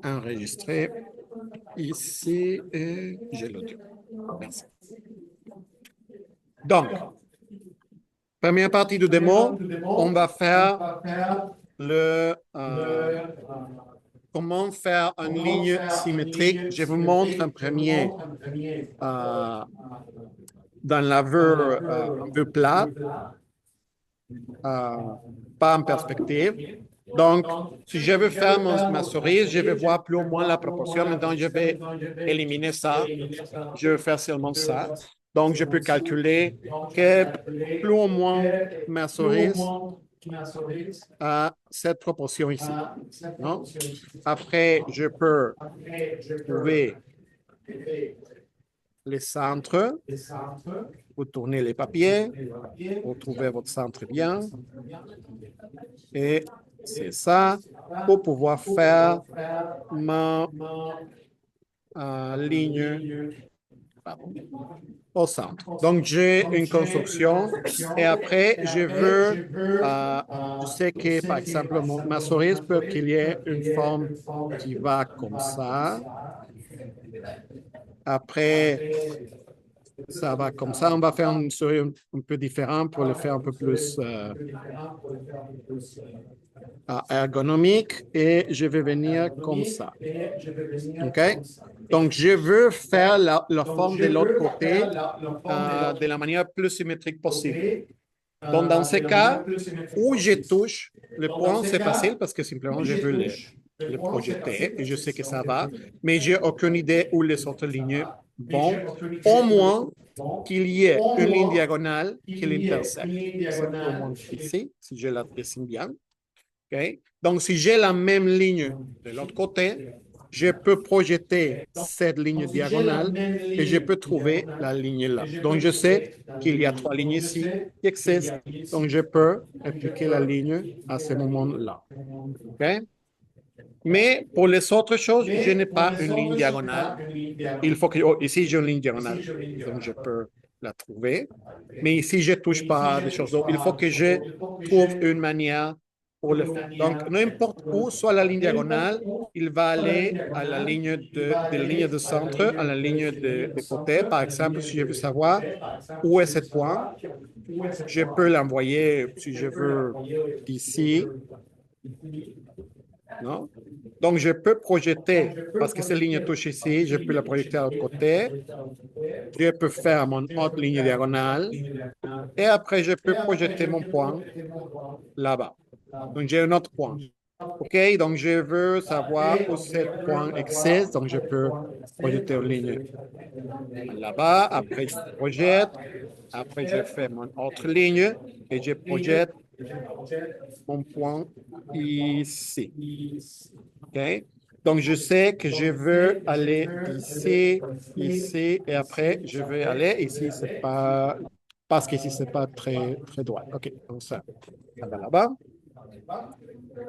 enregistrer ici et j'ai l'audio. Merci. Donc, première partie de démo, on va faire comment faire une ligne symétrique. Je vous montre un premier dans la vue plate, pas en perspective. Donc, si je veux faire ma cerise, je vais voir plus ou moins la proportion. Maintenant, je vais éliminer ça. Je vais faire seulement ça. Donc, je peux calculer que plus ou moins ma cerise à cette proportion ici. Non? Après, je peux trouver les centres. Vous tournez les papiers. Vous trouvez votre centre bien. Et c'est ça pour pouvoir faire ma ligne au centre. Donc, j'ai une construction et après, je sais que, par exemple, ma cerise peut qu'il y ait une forme qui va comme ça. Après, ça va comme ça. On va faire une cerise un peu différente pour le faire un peu plus ergonomique et je vais venir comme ça. OK? Donc, je veux faire la forme de l'autre côté de la manière plus symétrique possible. Donc, dans ce cas, où je touche le point, c'est facile parce que simplement, je veux le projeter et je sais que ça va, mais j'ai aucune idée où les autres lignes vont, au moins qu'il y ait une ligne diagonale qui l'intersecte. C'est au moins ici, si je la dessine bien. Okay? Donc, si j'ai la même ligne de l'autre côté, je peux projeter cette ligne diagonale et je peux trouver la ligne là. Donc, je sais qu'il y a 3 lignes ici qui existent. Donc, je peux appliquer la ligne à ce moment-là. Okay? Mais pour les autres choses, je n'ai pas une ligne diagonale. Il faut que... Oh, ici, j'ai une ligne diagonale. Donc, je peux la trouver. Mais ici, je ne touche pas des choses. Donc, il faut que je trouve une manière pour le faire. Donc, n'importe où soit la ligne diagonale, il va aller à la ligne de centre, à la ligne de côté. Par exemple, si je veux savoir où est ce point, je peux l'envoyer, si je veux, d'ici. Non? Donc, je peux projeter, parce que cette ligne touche ici, je peux la projeter à l'autre côté. Je peux faire mon autre ligne diagonale. Et après, je peux projeter mon point là-bas. Donc, j'ai un autre point. OK? Donc, je veux savoir où ce point existe. Donc, je peux projeter une ligne là-bas. Après, je projette. Après, je fais mon autre ligne et je projette mon point ici. OK? Donc, je sais que je veux aller d'ici, ici, et après, je vais aller ici, c'est pas, parce qu'ici, c'est pas très, très droit. OK, donc ça va là-bas.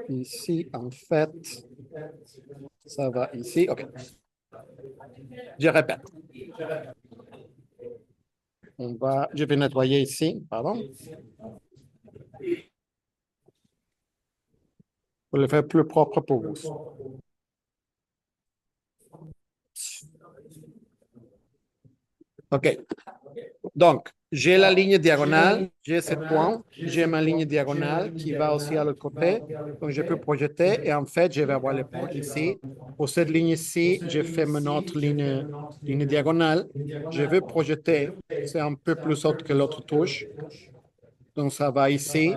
Ici, en fait, ça va ici. OK. Je répète. Je vais nettoyer ici, pardon. Pour le faire plus propre pour vous. OK. Donc, j'ai la ligne diagonale, j'ai ce point, j'ai ma ligne diagonale qui va aussi à l'autre côté. Donc, je peux projeter et en fait, je vais avoir le point ici. Pour cette ligne ici, je fais mon autre ligne diagonale. Je veux projeter, c'est un peu plus haut que l'autre touche. Donc, ça va ici.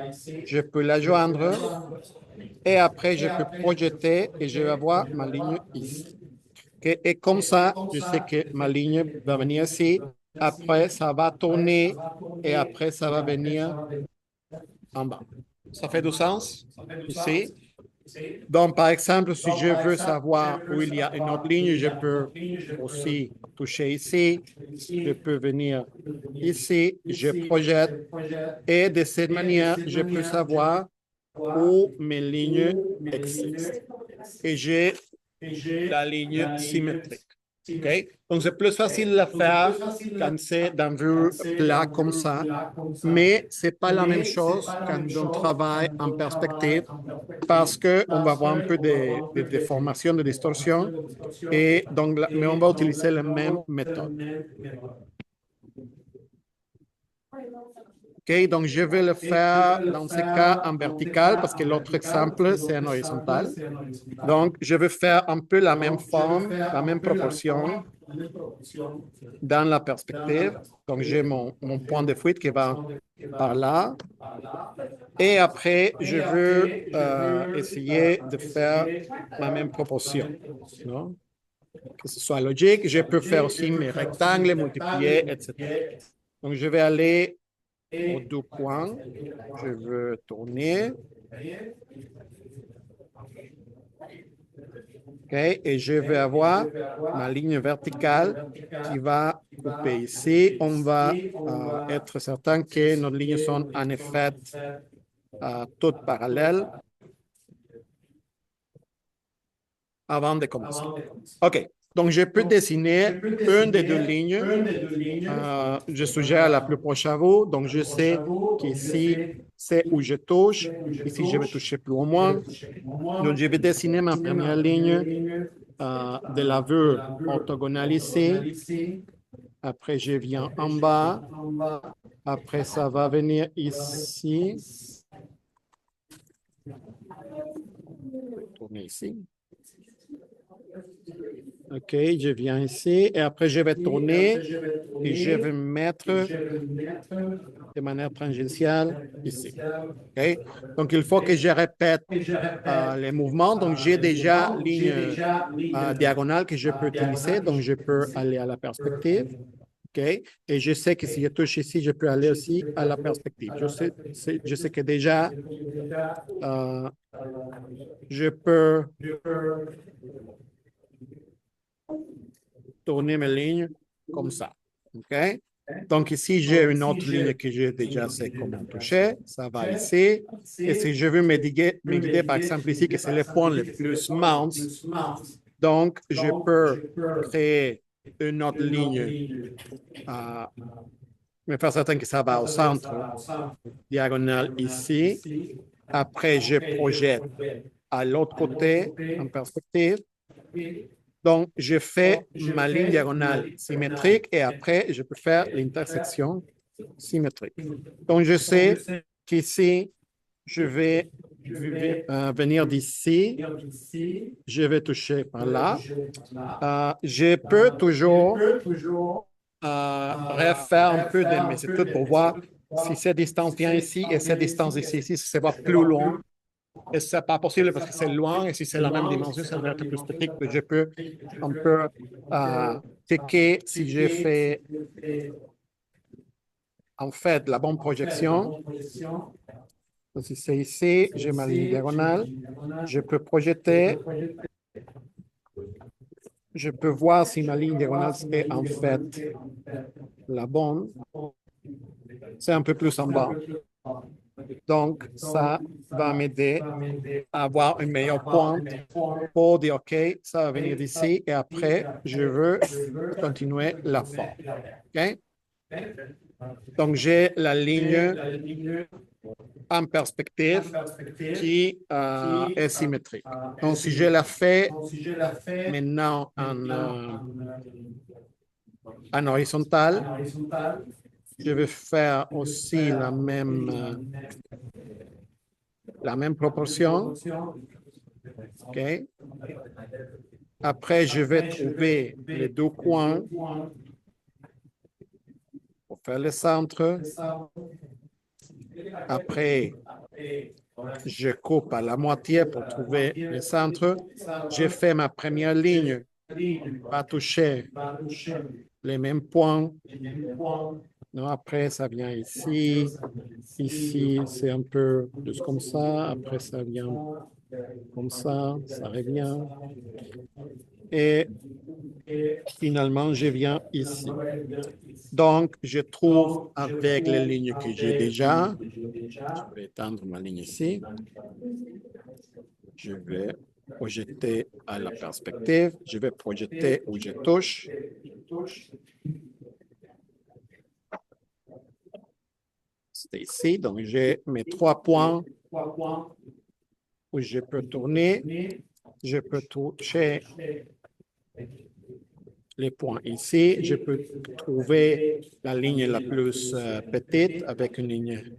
Je peux la joindre et après, je peux projeter et je vais avoir ma ligne ici. Okay? Et comme ça, je sais que ma ligne va venir ici. Après, ça va tourner et après, ça va venir en bas. Ça fait du sens ici? Donc, par exemple, si je veux savoir où il y a une autre ligne, je peux aussi toucher ici. Je peux venir ici, je projette et de cette manière, je peux savoir où mes lignes existent. Et j'ai la ligne symétrique. OK? Donc, c'est plus facile de faire quand c'est dans vue plat comme ça, mais ce n'est pas la même chose quand on travaille en perspective parce qu'on va avoir un peu de déformation, de distorsion, et donc, mais on va utiliser la même méthode. OK, donc je vais le faire dans ce cas en vertical parce que l'autre exemple, c'est en horizontal. Donc, je vais faire un peu la même forme, la même proportion dans la perspective. Donc, j'ai mon point de fuite qui va par là. Et après, je veux essayer de faire la même proportion. Non? Que ce soit logique. Je peux faire aussi mes rectangles, multiplier, etc. Donc, je vais aller aux deux coins. Je veux tourner. Okay, et je vais avoir ma ligne verticale qui va couper ici. On va être certain que nos lignes sont en effet toutes parallèles avant de commencer. OK, donc je peux dessiner une des deux lignes. Je suggère la plus proche à vous. Donc, je sais qu'ici, c'est où je touche. Ici, je vais toucher plus ou moins. Donc, je vais dessiner ma première ligne de la vue orthogonale ici. Après, je viens en bas. Après, ça va venir ici. Tourner ici. OK, je viens ici. Et après, je vais tourner et je vais me mettre de manière tangentielle ici. OK? Donc, il faut que je répète les mouvements. Donc, j'ai déjà ligne diagonale que je peux utiliser. Donc, je peux aller à la perspective. OK? Et je sais que si je touche ici, je peux aller aussi à la perspective. Je sais que déjà, je peux tourner mes lignes comme ça. OK? Donc, ici, j'ai une autre ligne que je déjà sais comment toucher. Ça va ici. Et si je veux me guider, par exemple, ici, que c'est le point le plus mince, donc, je peux créer une autre ligne, me faire certain que ça va au centre, diagonale ici. Après, je projette à l'autre côté en perspective. Donc, je fais ma ligne diagonale symétrique et après, je peux faire l'intersection symétrique. Donc, je sais qu'ici, je vais venir d'ici, je vais toucher par là. Je peux toujours refaire un peu de mes études pour voir si cette distance vient ici et cette distance ici, si ça va plus loin. Et ce n'est pas possible parce que c'est loin et si c'est la même dimension, ça devrait être plus petit. Je peux un peu checker si j'ai fait en fait la bonne projection. Donc, si c'est ici, j'ai ma ligne diagonale. Je peux projeter. Je peux voir si ma ligne diagonale est en fait la bonne. C'est un peu plus en bas. Donc, ça va m'aider à avoir une meilleure pointe pour dire, OK, ça va venir d'ici et après, je veux continuer la forme. OK? Donc, j'ai la ligne en perspective qui est symétrique. Donc, si je la fais maintenant en horizontal, je vais faire aussi la même proportion. OK? Après, je vais trouver les deux coins pour faire le centre. Après, je coupe à la moitié pour trouver le centre. J'ai fait ma première ligne, va toucher les mêmes points. Non, après, ça vient ici. Ici, c'est un peu plus comme ça. Après, ça vient comme ça revient. Et finalement, je viens ici. Donc, je trouve avec les lignes que j'ai déjà, je vais étendre ma ligne ici. Je vais projeter à la perspective. Je vais projeter où je touche. C'est ici, donc j'ai mes 3 points où je peux tourner. Je peux toucher les points ici. Je peux trouver la ligne la plus petite avec une ligne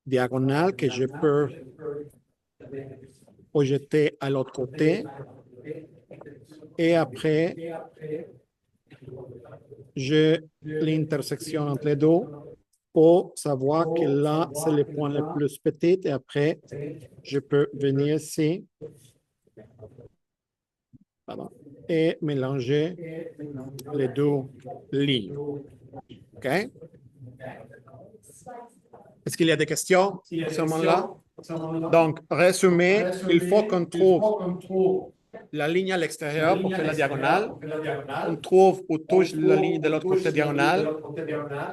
diagonale que je peux projeter à l'autre côté. Et après, j'ai l'intersection entre les deux pour savoir que là, c'est le point le plus petit. Et après, je peux venir ici et mélanger les deux lignes. OK? Est-ce qu'il y a des questions à ce moment-là? Donc, résumé, il faut qu'on trouve la ligne à l'extérieur pour faire la diagonale. On trouve où touche la ligne de l'autre côté diagonale.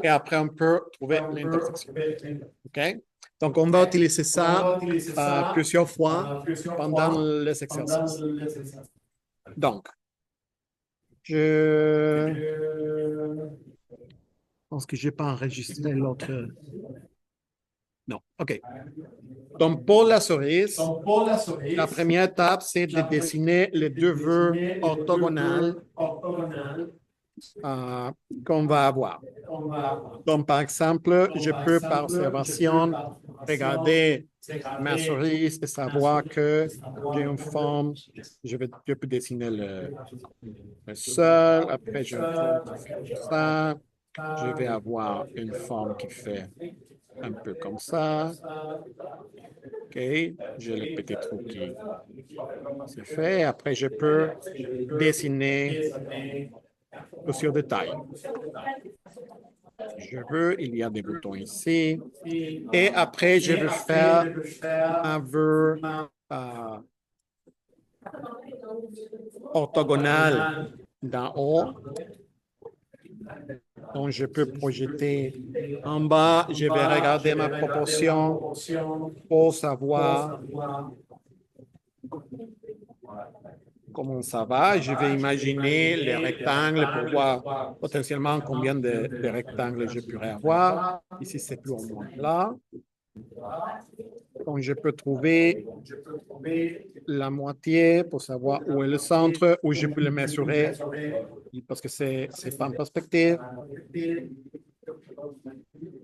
Et après, on peut trouver l'intersection. OK? Donc, on va utiliser ça plusieurs fois pendant les exercices. Donc, je pense que je n'ai pas enregistré l'autre. Non, OK. Donc, pour la cerise, la première étape, c'est de dessiner les deux vœux orthogonales qu'on va avoir. Donc, par exemple, je peux, par observation, regarder ma cerise et savoir que j'ai une forme. Je peux dessiner le sol. Après, je fais ça. Je vais avoir une forme qui fait un peu comme ça. OK. J'ai le petit trou qui se fait. Après, je peux dessiner plusieurs détails. Je veux, il y a des boutons ici. Et après, je veux faire un vœu orthogonal d'en haut. Donc, je peux projeter en bas. Je vais regarder ma proportion pour savoir comment ça va. Je vais imaginer les rectangles pour voir potentiellement combien de rectangles je pourrais avoir. Ici, c'est plus ou moins là. Donc, je peux trouver la moitié pour savoir où est le centre, où je peux le mesurer, parce que c'est pas en perspective.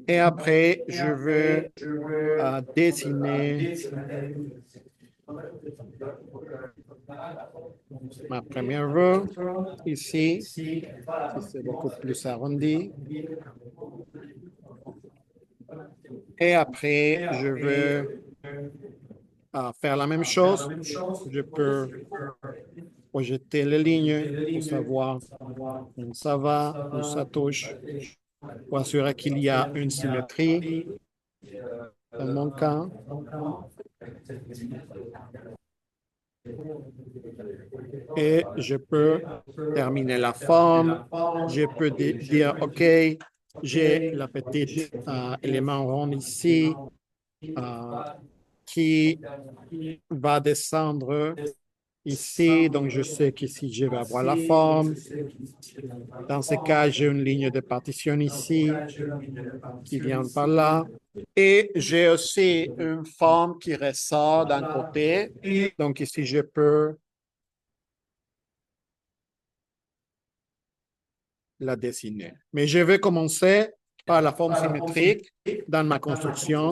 Et après, je veux dessiner ma première vœu ici. C'est beaucoup plus arrondi. Et après, je veux faire la même chose. Je peux projeter les lignes pour savoir où ça va, où ça touche, pour assurer qu'il y a une symétrie dans mon cas. Et je peux terminer la forme. Je peux dire, OK, j'ai la petite élément rond ici qui va descendre ici. Donc, je sais qu'ici, je vais avoir la forme. Dans ce cas, j'ai une ligne de partition ici qui vient par là. Et j'ai aussi une forme qui ressort d'un côté. Donc, ici, je peux la dessiner. Mais je vais commencer par la forme symétrique dans ma construction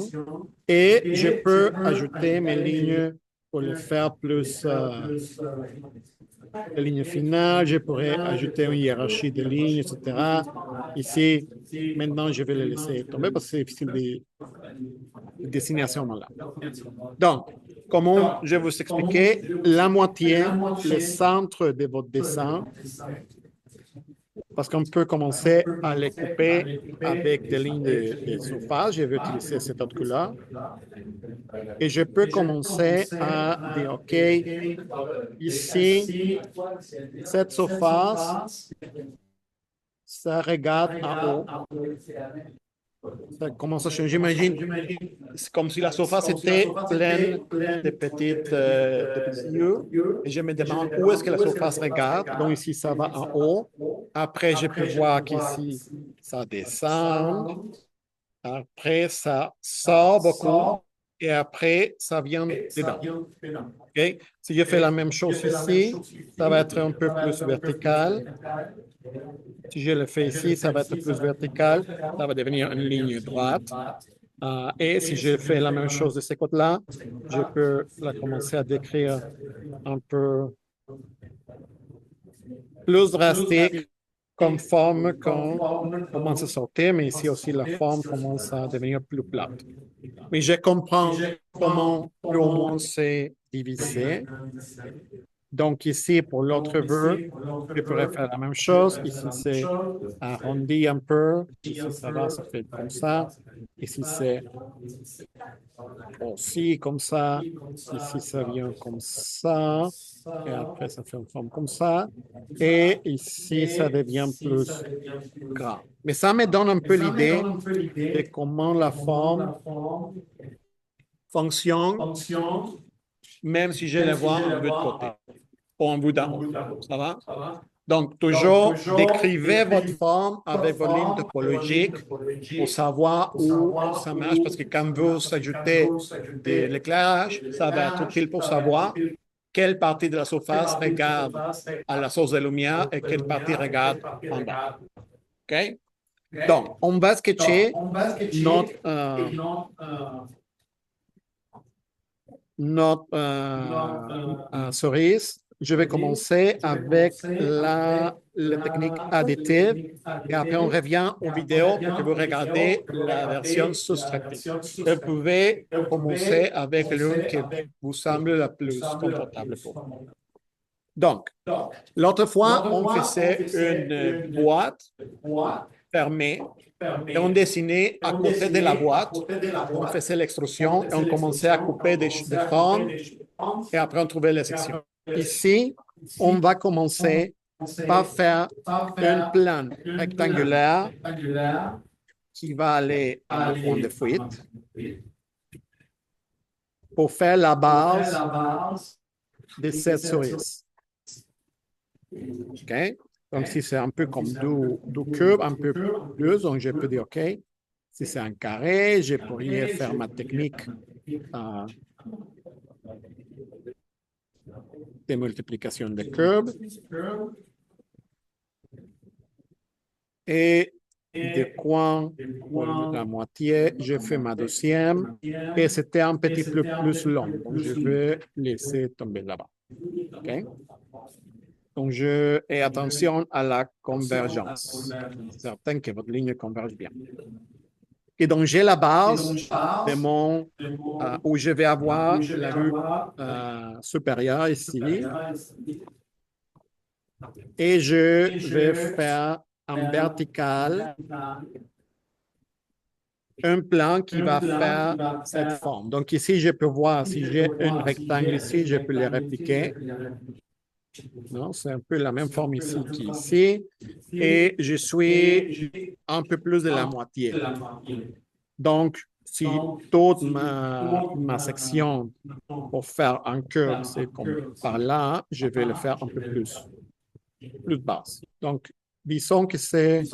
et je peux ajouter mes lignes pour le faire plus les lignes finales. Je pourrais ajouter une hiérarchie de lignes, etc. Ici, maintenant, je vais le laisser tomber parce que c'est difficile de dessiner à ce moment-là. Donc, comme je vous expliquais, la moitié, le centre de votre dessin, parce qu'on peut commencer à les couper avec des lignes de surface. Je vais utiliser cette autre couleur. Et je peux commencer à dire, OK, ici, cette surface, ça regarde en haut. Ça commence à changer. J'imagine, c'est comme si la surface était pleine de petits yeux. Et je me demande où est-ce que la surface regarde. Donc ici, ça va en haut. Après, je peux voir qu'ici, ça descend. Après, ça sort beaucoup. Et après, ça vient dedans. OK? Si je fais la même chose ici, ça va être un peu plus vertical. Si je le fais ici, ça va être plus vertical. Ça va devenir une ligne droite. Et si je fais la même chose de ce côté-là, je peux la commencer à décrire un peu plus drastique comme forme quand on commence à sortir, mais ici aussi la forme commence à devenir plus plate. Mais je comprends comment plus ou moins c'est divisé. Donc ici, pour l'autre vœu, je pourrais faire la même chose. Ici, c'est arrondi un peu. Ici, ça va, ça fait comme ça. Ici, c'est aussi comme ça. Ici, ça vient comme ça. Et après, ça fait une forme comme ça. Et ici, ça devient plus grand. Mais ça me donne un peu l'idée de comment la forme fonctionne, même si je la vois en vue de côté ou en vue d'en haut. Ça va? Donc, toujours décrivez votre forme avec vos lignes topologiques pour savoir où ça marche, parce que quand vous ajoutez de l'éclairage, ça va être utile pour savoir quelle partie de la surface regarde à la source de lumière et quelle partie regarde en bas. OK? Donc, on va sketcher notre cerise. Je vais commencer avec la technique additive et après on revient aux vidéos pour que vous regardez la version soustractive. Vous pouvez commencer avec l'une qui vous semble la plus confortable pour vous. Donc, l'autre fois, on faisait une boîte fermée et on dessinait à côté de la boîte, on faisait l'extrusion et on commençait à couper des formes et après on trouvait les sections. Ici, on va commencer par faire un plan rectangulaire qui va aller au point de fuite pour faire la base de cette cerise. OK? Donc, si c'est un peu comme du cube, un peu plus, donc je peux dire OK. Si c'est un carré, je pourrais faire ma technique de multiplication de cubes. Et des coins pour la moitié, je fais ma deuxième. Et c'était un petit peu plus long. Donc, je vais laisser tomber là-bas. OK? Donc, et attention à la convergence. Certain que votre ligne converge bien. Et donc, j'ai la base de où je vais avoir la vue supérieure ici. Et je vais faire en vertical un plan qui va faire cette forme. Donc ici, je peux voir si j'ai un rectangle ici, je peux le répliquer. Non, c'est un peu la même forme ici qu'ici. Et je suis un peu plus de la moitié. Donc, si toute ma section pour faire un curve, c'est comme par là, je vais le faire un peu plus basse. Donc, disons que c'est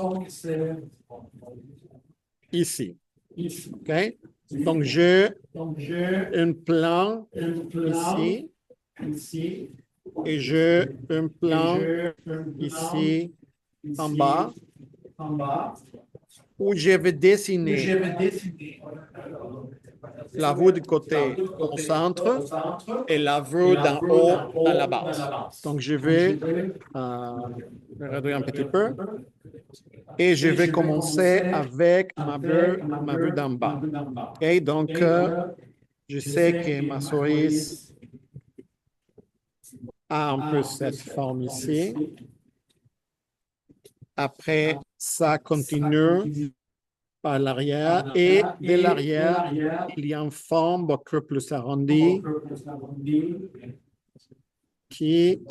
ici. OK? Donc, j'ai un plan ici et j'ai un plan ici en bas où je vais dessiner la vue du côté au centre et la vue d'en haut à la base. Donc, je vais réduire un petit peu. Et je vais commencer avec ma vue d'en bas. Okay? Donc, je sais que ma cerise a un peu cette forme ici. Après, ça continue par l'arrière et de l'arrière, il y a une forme beaucoup plus arrondie qui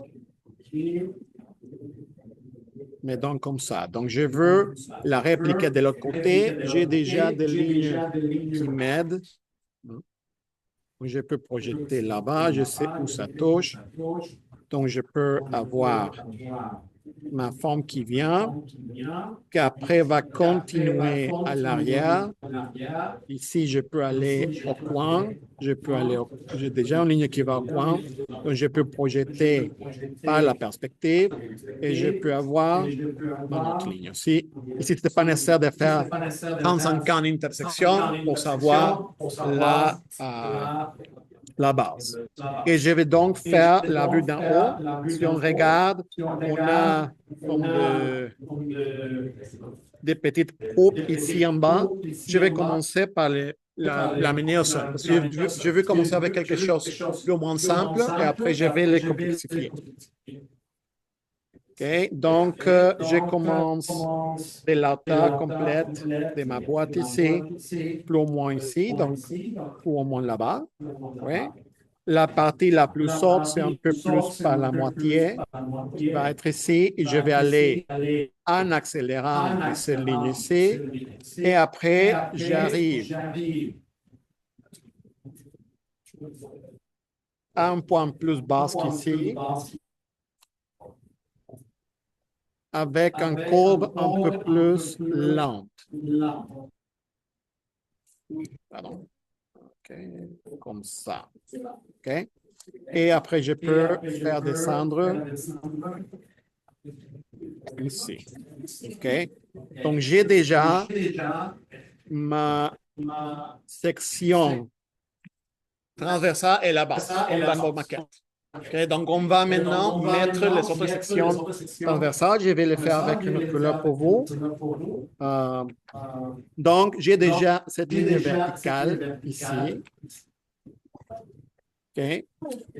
mais donc comme ça. Donc, je veux la répliquer de l'autre côté. J'ai déjà des lignes qui m'aident. Je peux projeter là-bas, je sais où ça touche. Donc, je peux avoir ma forme qui vient, qui après va continuer à l'arrière. Ici, je peux aller au coin. J'ai déjà une ligne qui va au coin. Donc, je peux projeter par la perspective et je peux avoir mon autre ligne aussi. Ici, ce n'est pas nécessaire de faire 35 ans d'intersection pour savoir la base. Et je vais donc faire la vue d'en haut. Si on regarde, on a comme des petites coupes ici en bas. Je vais commencer par la mener au sol. Parce que je veux commencer avec quelque chose de moins simple et après je vais les complexifier. OK, donc je commence de l'alta complète de ma boîte ici, plus ou moins ici, donc plus ou moins là-bas. Oui. La partie la plus haute, c'est un peu plus par la moitié, qui va être ici, et je vais aller en accélérant de cette ligne ici, et après, j'arrive à un point plus bas qu'ici, avec une courbe un peu plus lente. Pardon. OK, comme ça. OK. Et après, je peux faire descendre ici. OK. Donc, j'ai déjà ma section transversale et la base, comme dans la maquette. Okay, donc, on va maintenant mettre les autres sections transversales. Je vais les faire avec une autre couleur pour vous. Donc, j'ai déjà cette ligne verticale ici. OK.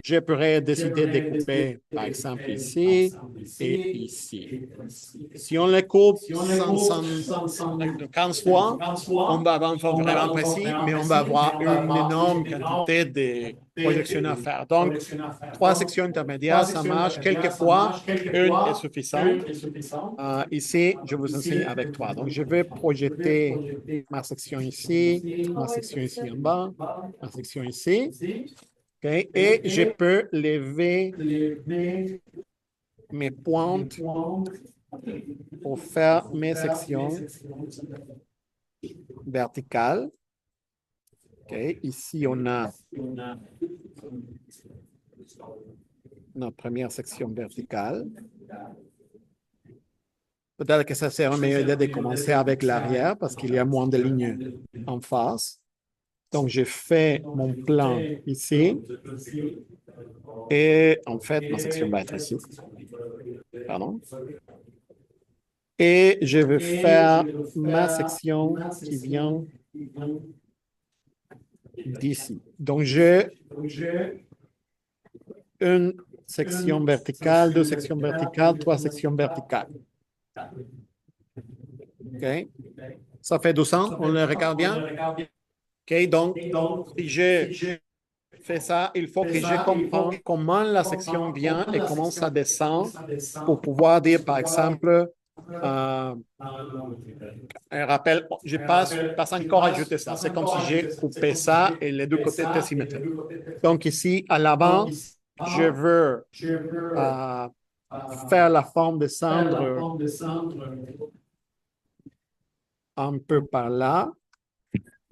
Je pourrais décider de couper, par exemple, ici et ici. Si on les coupe 15 fois, on va avoir un forme vraiment précis, mais on va avoir une énorme quantité de projections à faire. Donc, 3 sections intermédiaires, ça marche. Quelquefois, une est suffisante. Ici, je vous enseigne avec 3. Donc, je vais projeter ma section ici en bas, ma section ici. Okay. Et je peux lever mes pointes pour faire mes sections verticales. Okay. Ici, on a notre première section verticale. Peut-être que ça serait une meilleure idée de commencer avec l'arrière parce qu'il y a moins de lignes en face. Donc, je fais mon plan ici. Et en fait, ma section va être ici. Pardon. Et je vais faire ma section qui vient d'ici. Donc, j'ai une section verticale, 2 sections verticales, 3 sections verticales. OK? Ça fait du sens? On le regarde bien? OK, donc, si je fais ça, il faut que je comprenne comment la section vient et comment ça descend pour pouvoir dire, par exemple, un rappel, je passe encore à ajouter ça. C'est comme si j'ai coupé ça et les deux côtés étaient symétriques. Donc ici, à l'avant, je veux faire la forme descendre un peu par là.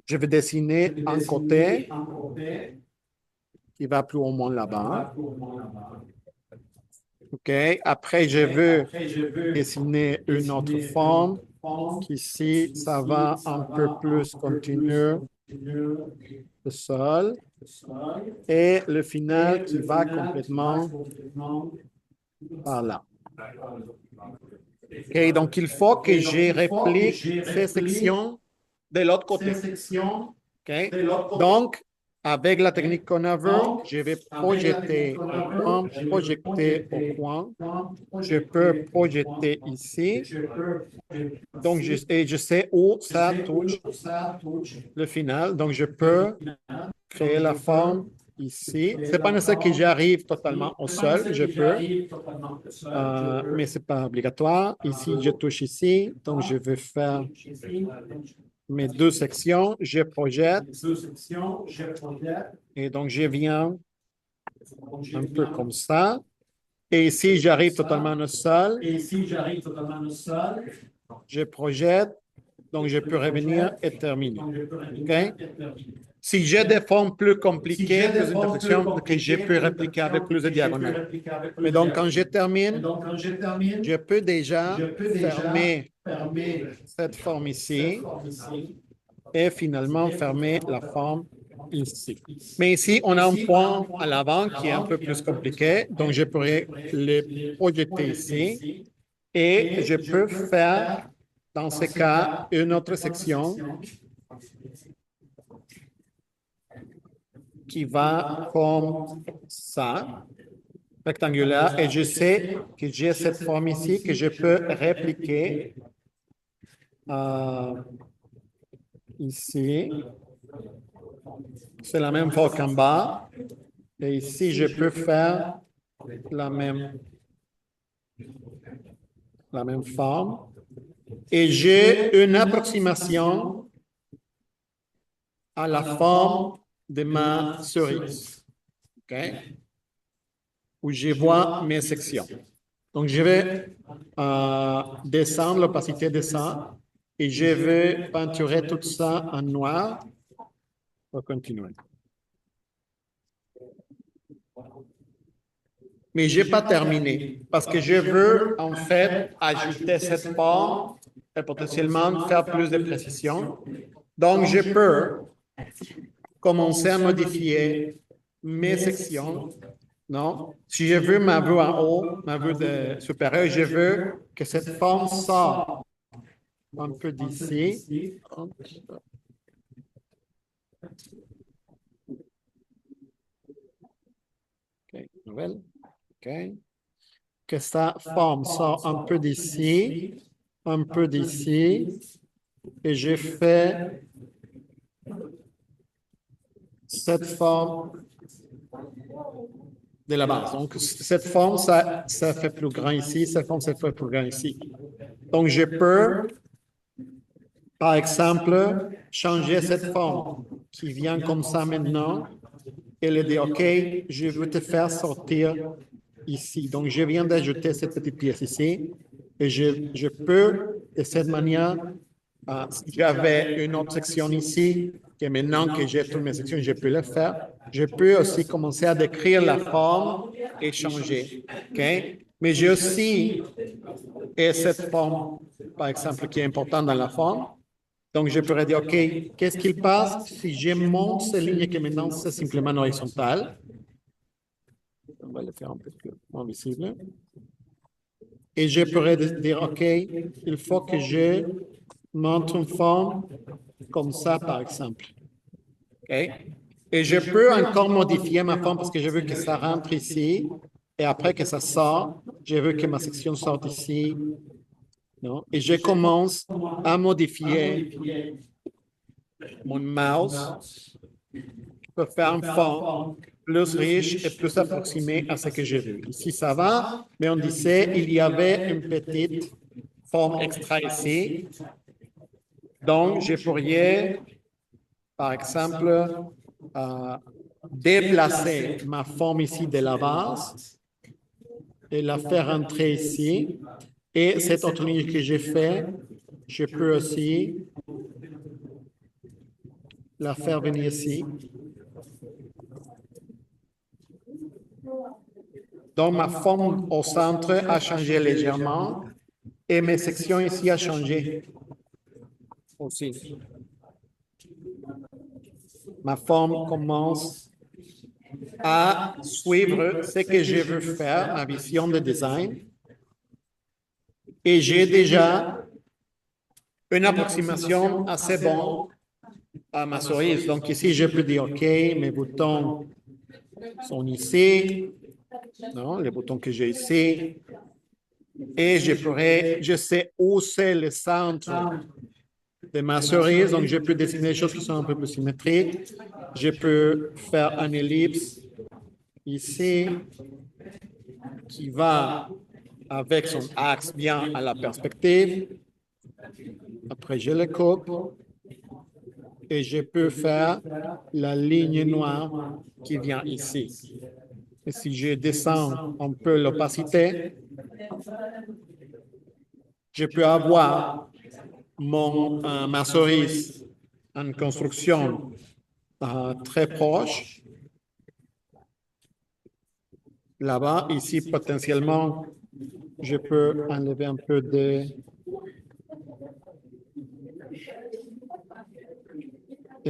Je vais dessiner un côté qui va plus ou moins là-bas. OK. Après, je veux dessiner une autre forme. Ici, ça va un peu plus continuer le sol. Et le final qui va complètement par là. OK. Donc, il faut que je réplique ces sections de l'autre côté. OK. Donc, avec la technique qu'on a vue, je vais projeter au coin, projeter au coin. Je peux projeter ici. Donc, je sais où ça touche le final. Donc, je peux créer la forme ici. Ce n'est pas nécessaire que j'arrive totalement au sol, je peux, mais ce n'est pas obligatoire. Ici, je touche ici, donc je vais faire mes deux sections, je projette, et donc je viens un peu comme ça. Et ici, j'arrive totalement au sol, je projette, donc je peux revenir et terminer. OK? Si j'ai des formes plus compliquées, plus d'interflexions, que je peux répliquer avec plus de diagonales. Mais donc, quand je termine, je peux déjà fermer cette forme ici et finalement fermer la forme ici. Mais ici, on a un point à l'avant qui est un peu plus compliqué, donc je pourrais le projeter ici et je peux faire, dans ce cas, une autre section qui va comme ça, rectangulaire, et je sais que j'ai cette forme ici que je peux répliquer ici. C'est la même forme qu'en bas. Et ici, je peux faire la même forme. Et j'ai une approximation à la forme de ma cerise. OK? Où je vois mes sections. Donc, je vais descendre l'opacité de ça et je vais peinturer tout ça en noir pour continuer. Mais je n'ai pas terminé parce que je veux en fait ajouter cette forme et potentiellement faire plus de précision. Donc, je peux commencer à modifier mes sections. Non? Si je veux ma vue en haut, ma vue supérieure, je veux que cette forme sorte un peu d'ici. OK, nouvelle. OK. Que sa forme sort un peu d'ici, un peu d'ici, et je fais cette forme de la base. Donc, cette forme, ça fait plus grand ici, cette forme, ça fait plus grand ici. Donc, je peux, par exemple, changer cette forme qui vient comme ça maintenant et le dire, OK, je veux te faire sortir ici. Donc, je viens d'ajouter cette petite pièce ici et je peux, de cette manière, si j'avais une autre section ici, que maintenant que j'ai toutes mes sections, je peux le faire, je peux aussi commencer à décrire la forme et changer. OK? Mais j'ai aussi cette forme, par exemple, qui est importante dans la forme. Donc, je pourrais dire, OK, qu'est-ce qu'il passe si je monte ces lignes qui maintenant, c'est simplement horizontal. On va le faire un peu plus moins visible. Et je pourrais dire, OK, il faut que je montre une forme comme ça, par exemple. OK? Et je peux encore modifier ma forme parce que je veux que ça rentre ici. Et après que ça sort, je veux que ma section sorte ici. Non? Et je commence à modifier mon mouse pour faire une forme plus riche et plus approximée à ce que je veux. Ici, ça va, mais on disait il y avait une petite forme extra ici. Donc, je pourrais, par exemple, déplacer ma forme ici de la base et la faire entrer ici. Et cette autre ligne que j'ai fait, je peux aussi la faire venir ici. Donc, ma forme au centre a changé légèrement et mes sections ici ont changé aussi. Ma forme commence à suivre ce que je veux faire, ma vision de design. Et j'ai déjà une approximation assez bonne à ma cerise. Donc ici, je peux dire, OK, mes boutons sont ici. Non, les boutons que j'ai ici. Et je sais où c'est le centre de ma cerise. Donc, je peux dessiner des choses qui sont un peu plus symétriques. je peux faire une ellipse ici qui va avec son axe bien à la perspective. Après, je le coupe et je peux faire la ligne noire qui vient ici. Et si je descends un peu l'opacité, je peux avoir ma cerise en construction très proche. Là-bas, ici, potentiellement, je peux enlever un peu de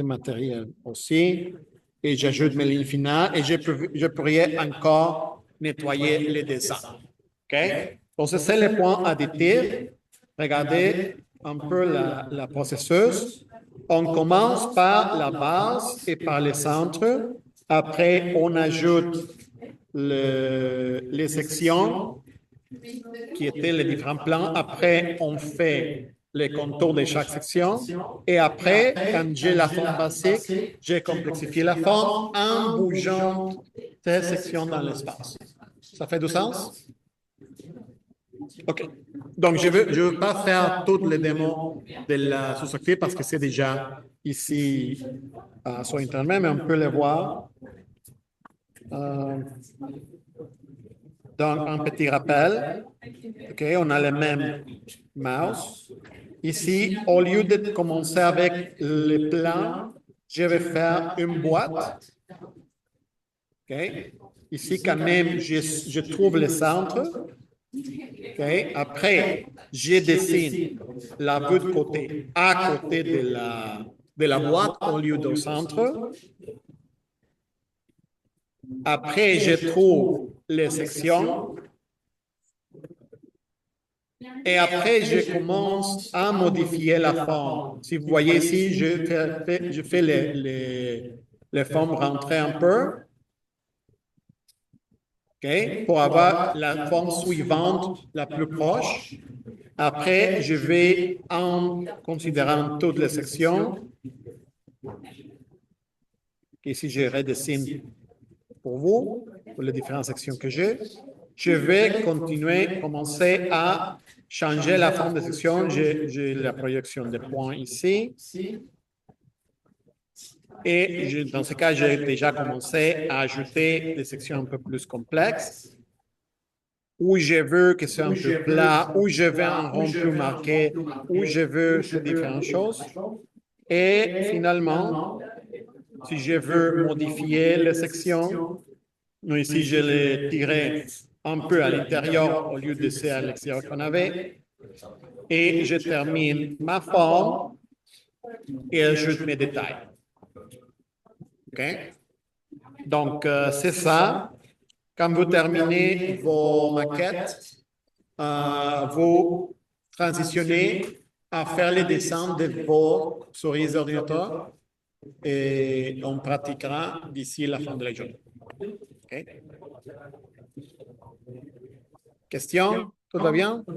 matériel aussi. Et j'ajoute mes lignes finales et je pourrais encore nettoyer les dessins. OK? Donc, c'est le point additif. Regardez un peu la processus. On commence par la base et par le centre. Après, on ajoute les sections qui étaient les différents plans. Après, on fait les contours de chaque section. Et après, quand j'ai la forme basique, j'ai complexifié la forme en bougeant ces sections dans l'espace. Ça fait du sens? OK. Donc, je veux pas faire toutes les démos de la sous-active parce que c'est déjà ici sur Internet, mais on peut les voir. Donc, un petit rappel. OK, on a le même mouse. Ici, au lieu de commencer avec les plans, je vais faire une boîte. OK. Ici, quand même, je trouve le centre. OK. Après, je dessine la vue de côté à côté de la boîte au lieu du centre. Après, je trouve les sections. Et après, je commence à modifier la forme. Si vous voyez ici, je fais les formes rentrer un peu. OK, pour avoir la forme suivante la plus proche. Après, je vais, en considérant toutes les sections, ici je redessine pour vous, pour les différentes sections que j'ai, je vais commencer à changer la forme de section. J'ai la projection des points ici. Et dans ce cas, j'ai déjà commencé à ajouter des sections un peu plus complexes, où je veux que ce soit un peu plat, où je veux un rond plus marqué, où je veux différentes choses. Et finalement, si je veux modifier les sections, ici, je l'ai tiré un peu à l'intérieur au lieu de c'est à l'extérieur qu'on avait. Et je termine ma forme et ajoute mes détails. OK? Donc, c'est ça. Quand vous terminez vos maquettes, vous transitionnez à faire les dessins de vos souris ordinateurs et on pratiquera d'ici la fin de la journée. OK? Question? Tout va bien?